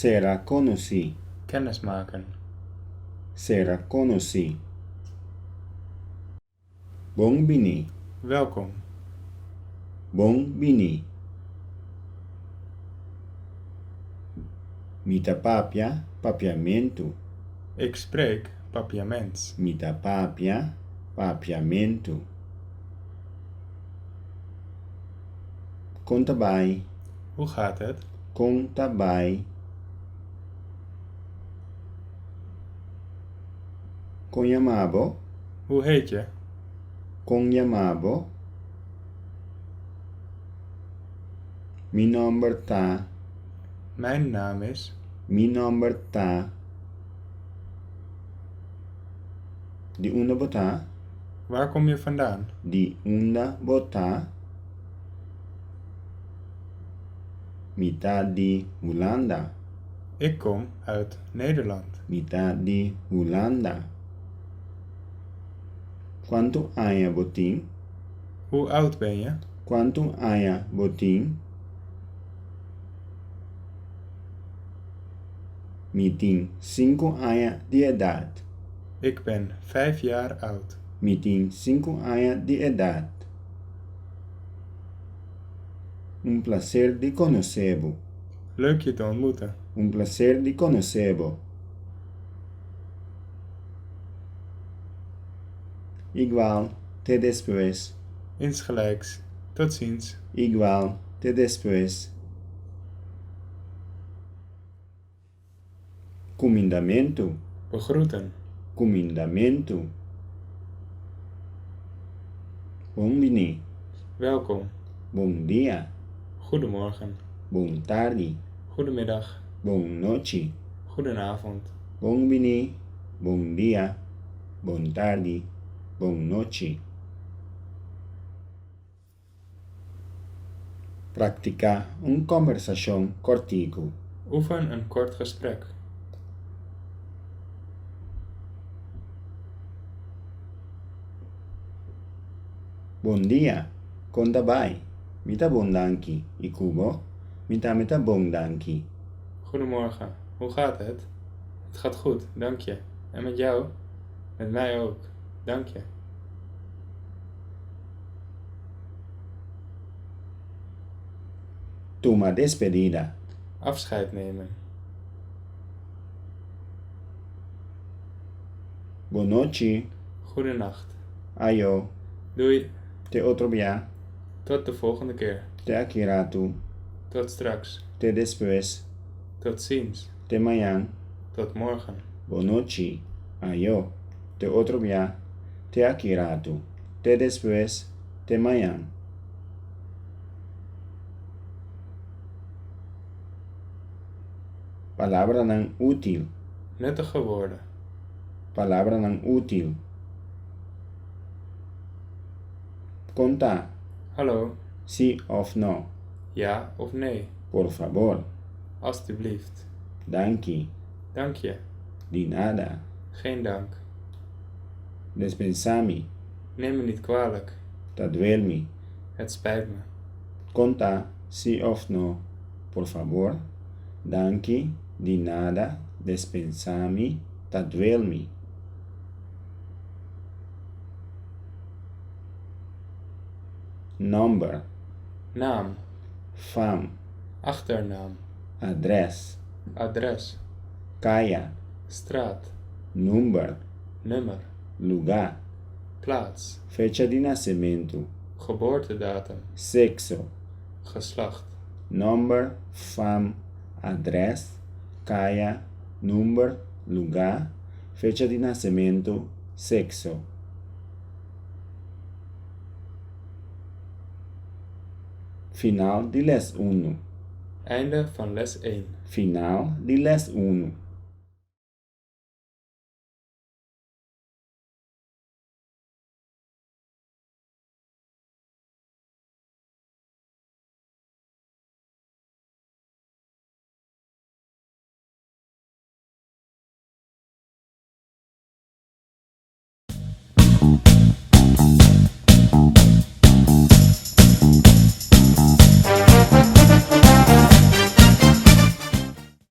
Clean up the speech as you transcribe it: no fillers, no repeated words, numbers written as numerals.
Será conocí. Kennismaken. Será conocí. Bom bini. Welkom. Bom bini. Mita papia, papiamento. Ik spreek papiaments. Mita papia, papiamento. Conta bij. Hoe gaat het? Conta bij. Con llamabo. Hoe heet je? Con llamabo. Mi nombre tá. Mijn naam is. Mi nombre tá. Di unda bota. Waar kom je vandaan? Di unda bota. Mita di Holanda. Ik kom uit Nederland. Mita di Holanda. Quanto aya botim? Hoe oud ben je? Quanto aya botim? Mitin 5 aya de edad. Ik ben 5 jaar oud. Mitin 5 aya de edad. Un placer de conocebo. Leuk je te ontmoeten. Un placer de conocebo. Igual, te después. Insgelijks. Tot ziens. Igual, te después. Comendamento. Begroeten. Comendamento. Bom bini. Welkom. Bom dia. Goedemorgen. Bom tarde. Goedemiddag. Bom noche. Goedenavond. Bom bini. Bom dia. Bom tarde. Bom noche. Practica un conversación cortico. Oefen een kort gesprek. Bom dia. Conta bij. Mita bon danki. Ikubo. Mita bon danki. Goedemorgen. Hoe gaat het? Het gaat goed, dank je. En met jou? Met mij ook, dank je. Toma despedida. Afscheid nemen. Boa noche. Goedenacht. Ayo. Doei. Te otro día. Tot de volgende keer. Te akiratu. Tot straks. Te después. Tot ziens. Te mañana. Tot morgen. Boa noche. Ayo. Te otro día. Te akiratu. Te después. Te mañana. Palabra não útil. Nuttige woorden. Palabra não útil. Conta. Hallo. Sí of no. Ja of nee? Por favor. Alsjeblieft. Danke. Dank je. De nada. Geen dank. Dispensami. Neem me niet kwalijk. Tadwelmi. Het spijt me. Conta. Sí of no. Por favor. Danke. De nada. Dispensami. Tadwelmi. Number. Naam. Fam. Achternaam. Adres. Adres. Kaya. Straat. Number. Nummer. Lugar. Plaats. Fecha de nascimento. Geboortedatum. Sexo. Geslacht. Number. Fam. Adres. Kaya. Number. Lugar. Fecha de nascimento. Sexo. Final de les 1. Einde van les 1. Final de les 1.